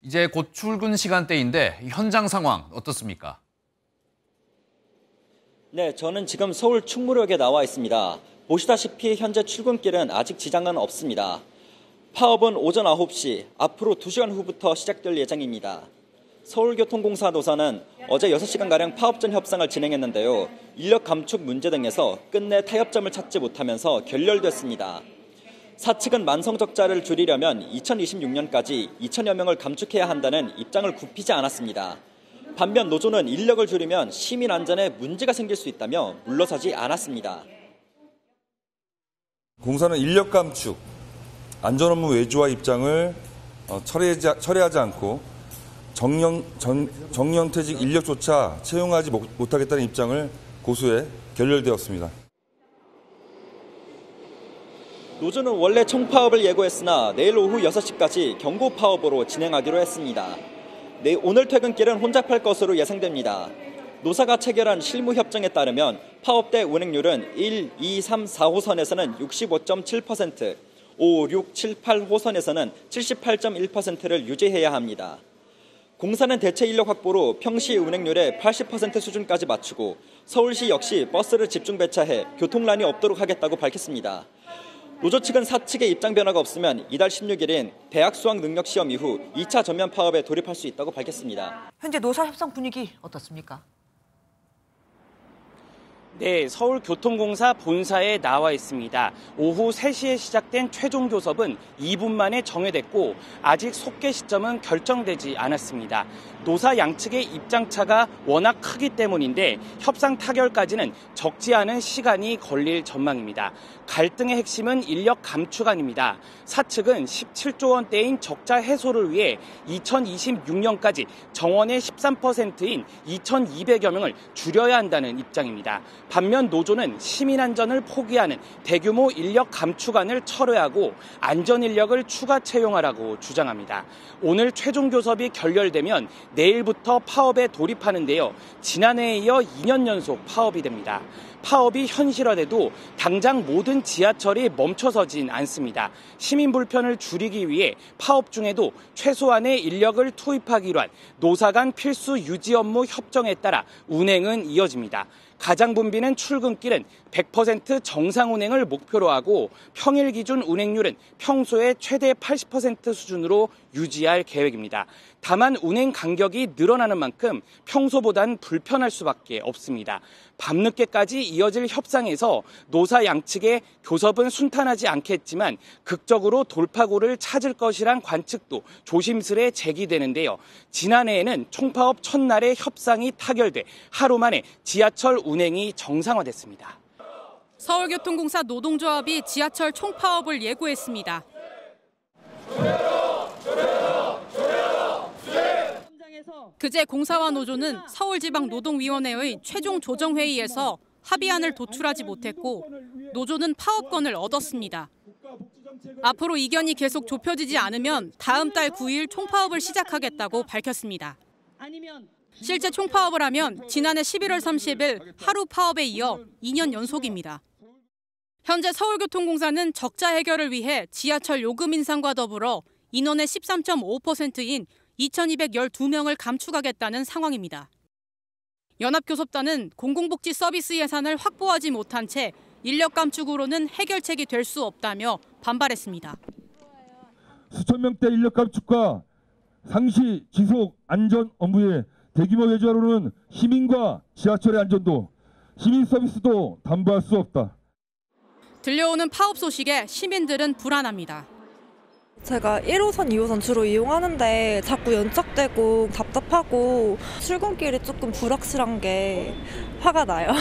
이제 곧 출근 시간대인데 현장 상황 어떻습니까? 네, 저는 지금 서울 충무역에 나와 있습니다. 보시다시피 현재 출근길은 아직 지장은 없습니다. 파업은 오전 9시, 앞으로 2시간 후부터 시작될 예정입니다. 서울교통공사 노사는 어제 6시간가량 파업 전 협상을 진행했는데요. 인력 감축 문제 등에서 끝내 타협점을 찾지 못하면서 결렬됐습니다. 사측은 만성 적자를 줄이려면 2026년까지 2천여 명을 감축해야 한다는 입장을 굽히지 않았습니다. 반면 노조는 인력을 줄이면 시민 안전에 문제가 생길 수 있다며 물러서지 않았습니다. 공사는 인력 감축, 안전 업무 외주화 입장을 철회하지 않고 정년퇴직 인력조차 채용하지 못하겠다는 입장을 고수해 결렬되었습니다. 노조는 원래 총파업을 예고했으나 내일 오후 6시까지 경고 파업으로 진행하기로 했습니다. 오늘 퇴근길은 혼잡할 것으로 예상됩니다. 노사가 체결한 실무협정에 따르면 파업대 운행률은 1, 2, 3, 4호선에서는 65.7%, 5, 6, 7, 8호선에서는 78.1%를 유지해야 합니다. 공사는 대체 인력 확보로 평시 운행률의 80% 수준까지 맞추고 서울시 역시 버스를 집중 배차해 교통난이 없도록 하겠다고 밝혔습니다. 노조 측은 사측의 입장 변화가 없으면 이달 16일인 대학 수학 능력 시험 이후 2차 전면 파업에 돌입할 수 있다고 밝혔습니다. 현재 노사 협상 분위기 어떻습니까? 네, 서울교통공사 본사에 나와 있습니다. 오후 3시에 시작된 최종 교섭은 2분 만에 정회됐고 아직 속개 시점은 결정되지 않았습니다. 노사 양측의 입장차가 워낙 크기 때문인데 협상 타결까지는 적지 않은 시간이 걸릴 전망입니다. 갈등의 핵심은 인력 감축안입니다. 사측은 17조 원대인 적자 해소를 위해 2026년까지 정원의 13%인 2,200여 명을 줄여야 한다는 입장입니다. 반면 노조는 시민 안전을 포기하는 대규모 인력 감축안을 철회하고 안전 인력을 추가 채용하라고 주장합니다. 오늘 최종 교섭이 결렬되면 내일부터 파업에 돌입하는데요. 지난해에 이어 2년 연속 파업이 됩니다. 파업이 현실화돼도 당장 모든 지하철이 멈춰서진 않습니다. 시민 불편을 줄이기 위해 파업 중에도 최소한의 인력을 투입하기로 한 노사 간 필수 유지 업무 협정에 따라 운행은 이어집니다. 가장분비는 출근길은 100% 정상 운행을 목표로 하고 평일 기준 운행률은 평소의 최대 80% 수준으로 유지할 계획입니다. 다만 운행 간격이 늘어나는 만큼 평소보단 불편할 수밖에 없습니다. 밤늦게까지 이어질 협상에서 노사 양측의 교섭은 순탄하지 않겠지만 극적으로 돌파구를 찾을 것이란 관측도 조심스레 제기되는데요. 지난해에는 총파업 첫날에 협상이 타결돼 하루 만에 지하철 운행이 정상화됐습니다. 서울교통공사 노동조합이 지하철 총파업을 예고했습니다. 그제 공사와 노조는 서울지방노동위원회의 최종 조정회의에서 합의안을 도출하지 못했고 노조는 파업권을 얻었습니다. 앞으로 이견이 계속 좁혀지지 않으면 다음 달 9일 총파업을 시작하겠다고 밝혔습니다. 실제 총파업을 하면 지난해 11월 30일 하루 파업에 이어 2년 연속입니다. 현재 서울교통공사는 적자 해결을 위해 지하철 요금 인상과 더불어 인원의 13.5%인 2,212명을 감축하겠다는 상황입니다. 연합교섭단은 공공복지 서비스 예산을 확보하지 못한 채 인력 감축으로는 해결책이 될 수 없다며 반발했습니다. 수천 명대 인력 감축과 상시 지속 안전 업무의 대규모 외주화로는 시민과 지하철의 안전도 시민 서비스도 담보할 수 없다. 들려오는 파업 소식에 시민들은 불안합니다. 제가 1호선, 2호선 주로 이용하는데 자꾸 연착되고 답답하고 출근길이 조금 불확실한 게 화가 나요.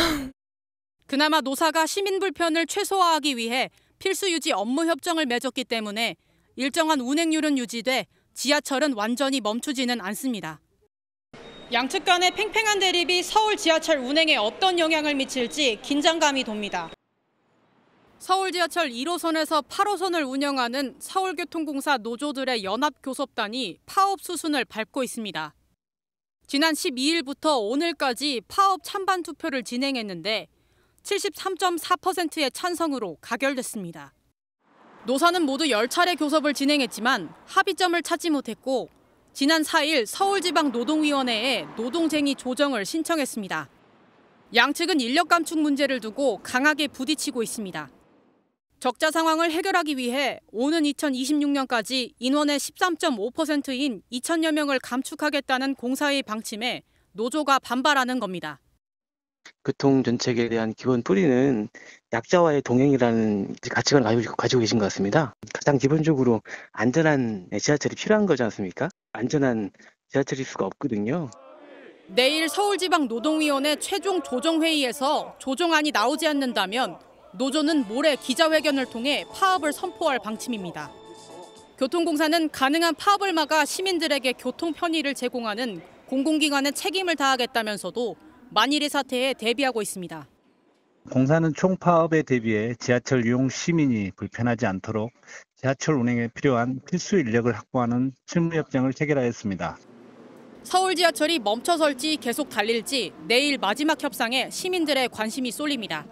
그나마 노사가 시민 불편을 최소화하기 위해 필수 유지 업무 협정을 맺었기 때문에 일정한 운행률은 유지돼 지하철은 완전히 멈추지는 않습니다. 양측 간의 팽팽한 대립이 서울 지하철 운행에 어떤 영향을 미칠지 긴장감이 돕니다. 서울 지하철 1호선에서 8호선을 운영하는 서울교통공사 노조들의 연합교섭단이 파업 수순을 밟고 있습니다. 지난 12일부터 오늘까지 파업 찬반 투표를 진행했는데 73.4%의 찬성으로 가결됐습니다. 노사는 모두 10차례 교섭을 진행했지만 합의점을 찾지 못했고 지난 4일 서울지방노동위원회에 노동쟁의 조정을 신청했습니다. 양측은 인력 감축 문제를 두고 강하게 부딪히고 있습니다. 적자 상황을 해결하기 위해 오는 2026년까지 인원의 13.5%인 2천여 명을 감축하겠다는 공사의 방침에 노조가 반발하는 겁니다. 교통정책에 대한 기본 뿌리는 약자와의 동행이라는 가치관을 가지고 계신 것 같습니다. 가장 기본적으로 안전한 지하철이 필요한 거지 않습니까? 안전한 지하철일 수가 없거든요. 내일 서울지방노동위원회 최종 조정회의에서 조정안이 나오지 않는다면 노조는 모레 기자회견을 통해 파업을 선포할 방침입니다. 교통공사는 가능한 파업을 막아 시민들에게 교통 편의를 제공하는 공공기관의 책임을 다하겠다면서도 만일의 사태에 대비하고 있습니다. 공사는 총파업에 대비해 지하철 이용 시민이 불편하지 않도록 지하철 운행에 필요한 필수 인력을 확보하는 실무협정을 체결하였습니다. 서울 지하철이 멈춰설지 계속 달릴지 내일 마지막 협상에 시민들의 관심이 쏠립니다.